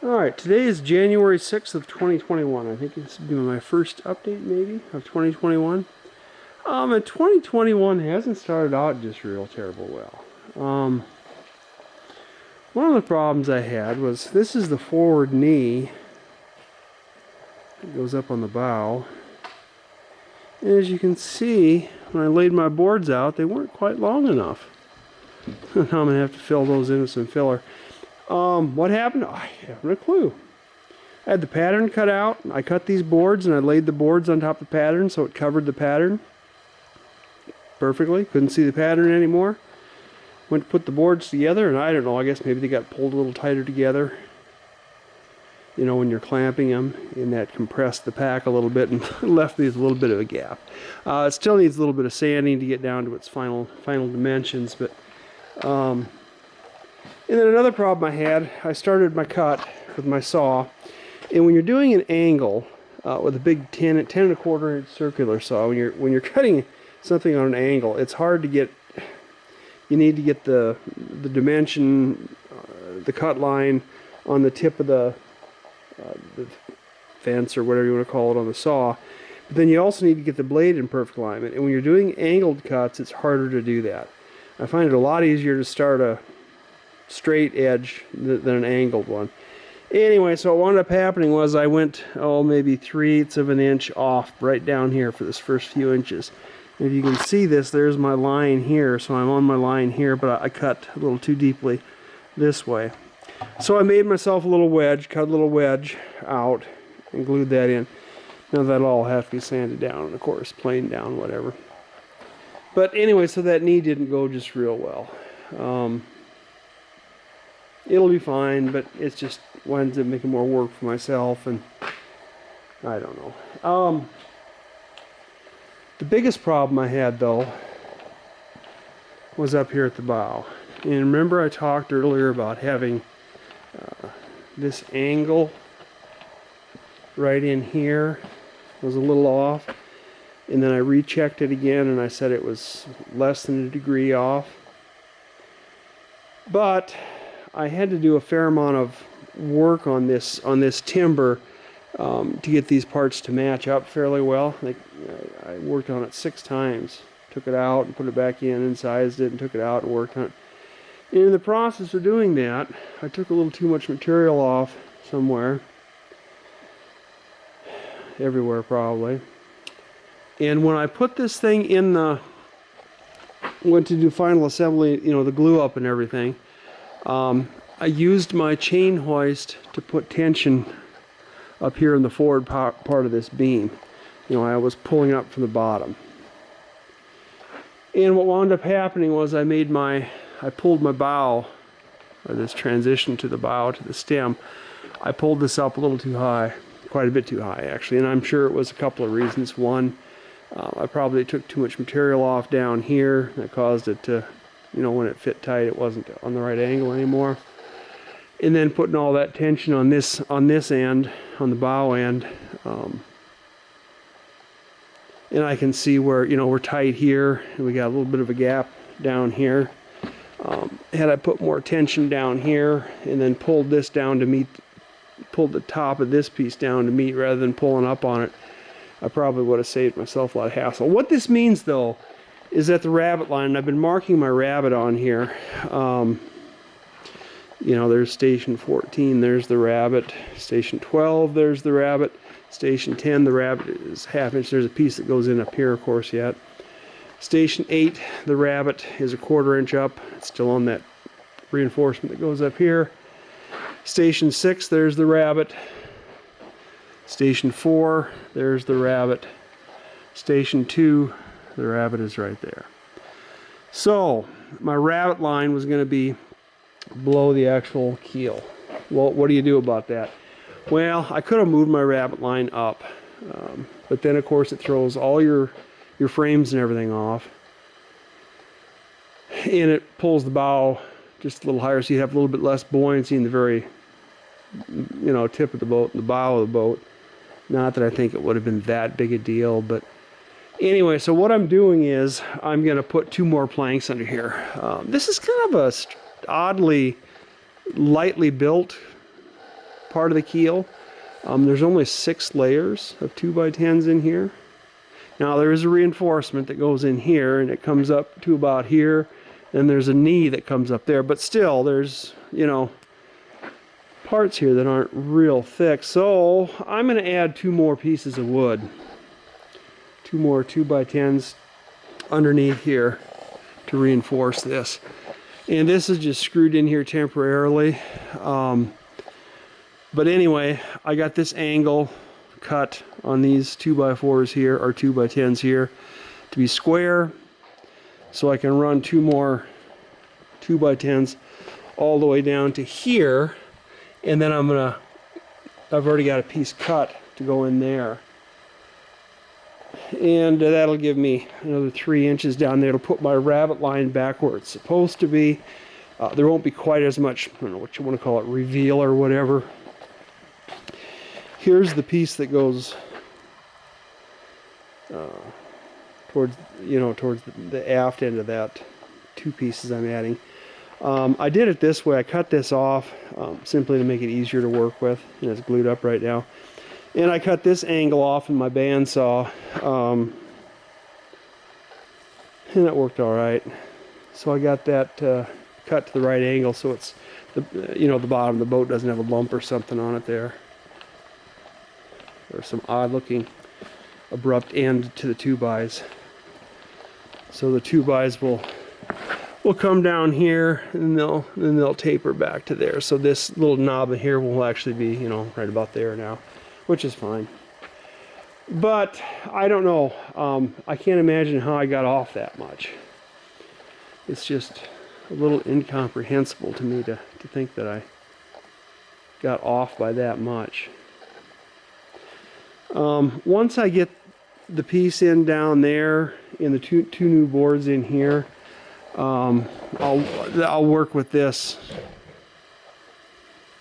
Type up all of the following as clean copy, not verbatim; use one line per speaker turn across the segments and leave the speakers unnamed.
Alright, today is January 6th of 2021. I think it's been my first update, maybe, of 2021. And 2021 hasn't started out just real terrible well. One of the problems I had was, this is the forward knee. It goes up on the bow. And as you can see, when I laid my boards out, they weren't quite long enough. Now I'm going to have to fill those in with some filler. What happened? I haven't a clue. I had the pattern cut out. I cut these boards and I laid the boards on top of the pattern so it covered the pattern perfectly. Couldn't see the pattern anymore. Went to put the boards together and I don't know, I guess maybe they got pulled a little tighter together. You know, when you're clamping them, and that compressed the pack a little bit and left me with a little bit of a gap. It still needs a little bit of sanding to get down to its final dimensions, but and then another problem I had, I started my cut with my saw, and when you're doing an angle with a big 10 1/4 inch circular saw, when you're cutting something on an angle, it's hard to get. You need to get the dimension, the cut line on the tip of the fence or whatever you want to call it on the saw. But then you also need to get the blade in perfect alignment. And when you're doing angled cuts, it's harder to do that. I find it a lot easier to start a straight edge than an angled one. Anyway, so what wound up happening was I went, maybe 3/8 of an inch off right down here for this first few inches. And if you can see this, there's my line here, so I'm on my line here, but I cut a little too deeply this way. So I made myself a little wedge, cut a little wedge out, and glued that in. Now that'll all have to be sanded down, and of course, planed down, whatever. But anyway, so that knee didn't go just real well. It'll be fine, but it's just winds up making more work for myself, and I don't know. The biggest problem I had, though, was up here at the bow. And remember I talked earlier about having this angle right in here was a little off, and then I rechecked it again and I said it was less than a degree off. But I had to do a fair amount of work on this timber to get these parts to match up fairly well. I worked on it 6 times. Took it out and put it back in, incised it and took it out and worked on it. And in the process of doing that, I took a little too much material off somewhere. Everywhere probably. And when I put this thing in went to do final assembly, you know, the glue up and everything, I used my chain hoist to put tension up here in the forward part of this beam. You know, I was pulling up from the bottom. And what wound up happening was I pulled my bow, or this transition to the bow, to the stem, I pulled this up a little too high, quite a bit too high actually, and I'm sure it was a couple of reasons. One, I probably took too much material off down here that caused it to, you know, when it fit tight it wasn't on the right angle anymore. And then putting all that tension on this end, on the bow end, and I can see where, you know, we're tight here and we got a little bit of a gap down here. Had I put more tension down here and then pulled this down to meet, pulled the top of this piece down to meet rather than pulling up on it, I probably would have saved myself a lot of hassle. What this means though is that the rabbit line, and I've been marking my rabbit on here, you know, there's station 14, there's the rabbit. Station 12, there's the rabbit. Station 10, the rabbit is 1/2 inch. There's a piece that goes in up here, of course, yet. Station 8, the rabbit is a 1/4 inch up. It's still on that reinforcement that goes up here. Station 6, there's the rabbit. Station 4, there's the rabbit. Station 2, the rabbit is right there. So, my rabbit line was going to be below the actual keel. Well, what do you do about that? Well, I could have moved my rabbit line up, but then of course it throws all your frames and everything off, and it pulls the bow just a little higher, so you have a little bit less buoyancy in the very, you know, tip of the boat, the bow of the boat. Not that I think it would have been that big a deal, but anyway, so what I'm doing is I'm going to put 2 more planks under here. This is kind of a oddly lightly built part of the keel. There's only 6 layers of 2x10s in here. Now there is a reinforcement that goes in here, and it comes up to about here, and there's a knee that comes up there, but still there's, you know, parts here that aren't real thick. So I'm going to add 2 more pieces of wood, 2 more 2x10s underneath here to reinforce this. And this is just screwed in here temporarily. But anyway, I got this angle cut on these 2x4s here, or 2x10s here, to be square, so I can run 2 more 2x10s all the way down to here, and then I've already got a piece cut to go in there. And that'll give me another 3 inches down there. It'll put my rabbit line back where it's supposed to be. There won't be quite as much, I don't know what you want to call it, reveal or whatever. Here's the piece that goes towards the aft end of that 2 pieces I'm adding. I did it this way. I cut this off simply to make it easier to work with, and it's glued up right now. And I cut this angle off in my bandsaw, and that worked all right. So I got that cut to the right angle, so it's the bottom of the boat doesn't have a lump or something on it there, or some odd looking abrupt end to the 2x. So the 2x will come down here, and they'll taper back to there. So this little knob in here will actually be, you know, right about there now, which is fine. But I don't know. I can't imagine how I got off that much. It's just a little incomprehensible to me to think that I got off by that much. Once I get the piece in down there, and the two new boards in here, I'll work with this,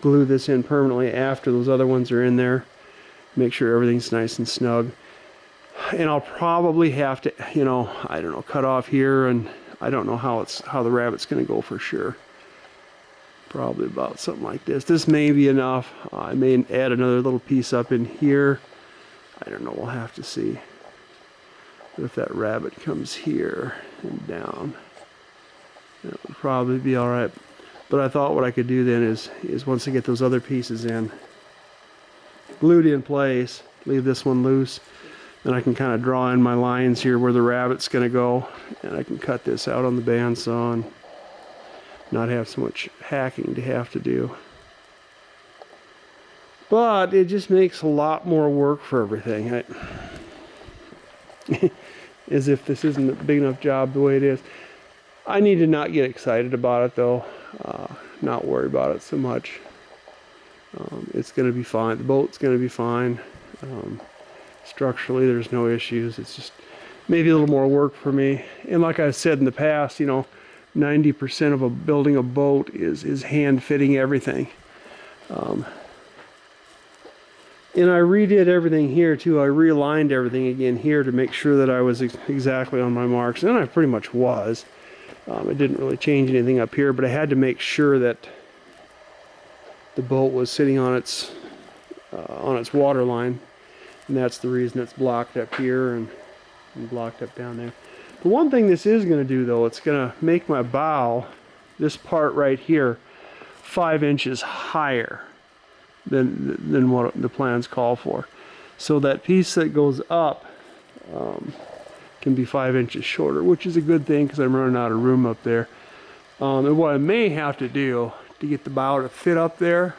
glue this in permanently after those other ones are in there, make sure everything's nice and snug. And I'll probably have to, you know, I don't know, cut off here, and I don't know how the rabbit's going to go for sure. Probably about something like this. This may be enough. I may add another little piece up in here. I don't know, we'll have to see. But if that rabbit comes here and down, that would probably be all right. But I thought what I could do then is once I get those other pieces in, glued in place, leave this one loose, then I can kind of draw in my lines here where the rabbit's going to go, and I can cut this out on the bandsaw and not have so much hacking to have to do. But it just makes a lot more work for everything. As if this isn't a big enough job the way it is. I need to not get excited about it though, not worry about it so much. It's going to be fine. The boat's going to be fine. Structurally, there's no issues. It's just maybe a little more work for me. And like I said in the past, you know, 90% of building a boat is hand fitting everything. And I redid everything here too. I realigned everything again here to make sure that I was exactly on my marks, and I pretty much was. I didn't really change anything up here, but I had to make sure that the boat was sitting on its water line, and that's the reason it's blocked up here and blocked up down there. The one thing this is going to do though, it's going to make my bow, this part right here, 5 inches higher than what the plans call for. So that piece that goes up can be 5 inches shorter, which is a good thing because I'm running out of room up there. And what I may have to do to get the bow to fit up there,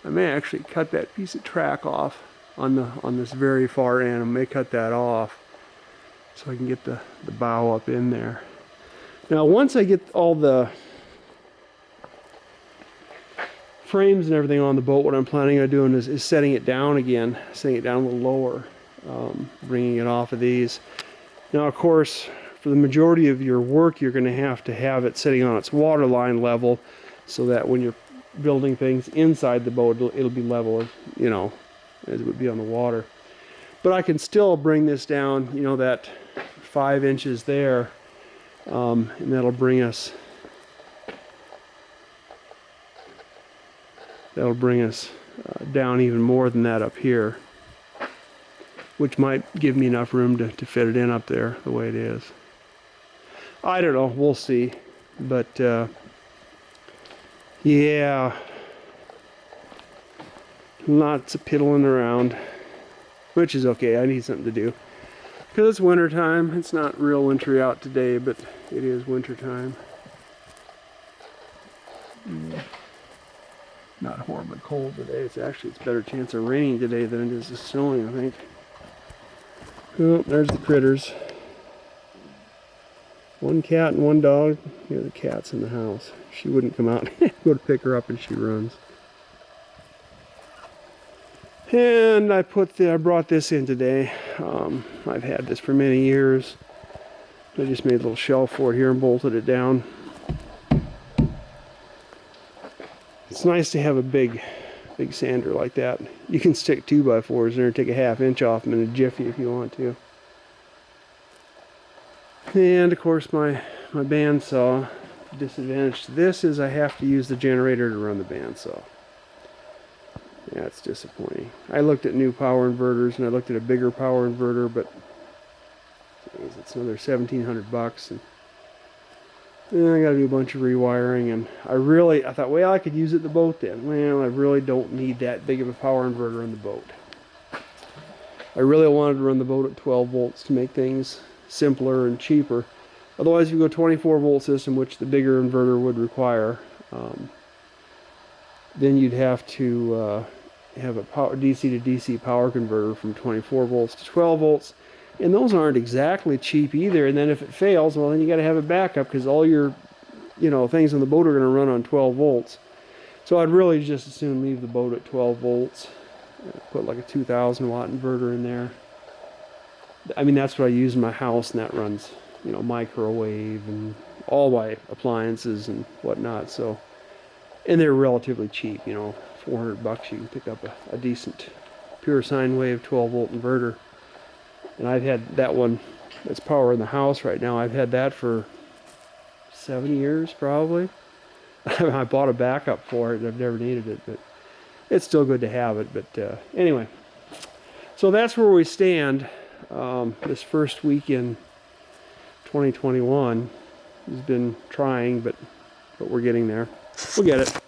I may actually cut that piece of track off on this very far end. I may cut that off so I can get the bow up in there. Now once I get all the frames and everything on the boat, what I'm planning on doing is setting it down again, setting it down a little lower, bringing it off of these. Now of course, for the majority of your work, you're going to have it sitting on its waterline level, so that when you're building things inside the boat, it'll be level, you know, as it would be on the water. But I can still bring this down, you know, that 5 inches there, and that'll bring us down even more than that up here, which might give me enough room to fit it in up there the way it is. I don't know, we'll see. But yeah, lots of piddling around, which is okay. I need something to do because it's winter time. It's not real wintry out today, but it is winter time. Not horribly cold today. It's better chance of raining today than it is of snowing, I think. Oh, there's the critters. One cat and one dog. Yeah, the cat's in the house. She wouldn't come out. Go to pick her up and she runs. And I brought this in today. I've had this for many years. I just made a little shelf for it here and bolted it down. It's nice to have a big sander like that. You can stick 2x4s in there and take a 1/2 inch off them in a jiffy if you want to. And of course my bandsaw. The disadvantage to this is I have to use the generator to run the bandsaw. Yeah, it's disappointing. I looked at new power inverters and I looked at a bigger power inverter, but geez, it's another $1,700 and I got to do a bunch of rewiring, and I thought, well, I could use it in the boat then. Well, I really don't need that big of a power inverter in the boat. I really wanted to run the boat at 12 volts to make things simpler and cheaper. Otherwise, if you go 24 volt system, which the bigger inverter would require, then you'd have to have a DC to DC power converter from 24 volts to 12 volts. And those aren't exactly cheap either. And then if it fails, well, then you got to have a backup because all your, things on the boat are going to run on 12 volts. So I'd really just as soon leave the boat at 12 volts. Put like a 2,000 watt inverter in there. I mean, that's what I use in my house, and that runs, microwave and all my appliances and whatnot. So, and they're relatively cheap. $400 you can pick up a decent pure sine wave 12 volt inverter. And I've had that one that's powering the house right now. I've had that for 7 years probably. I bought a backup for it and I've never needed it, but it's still good to have it. But anyway, so that's where we stand. This first week in 2021 has been trying, but we're getting there. We'll get it.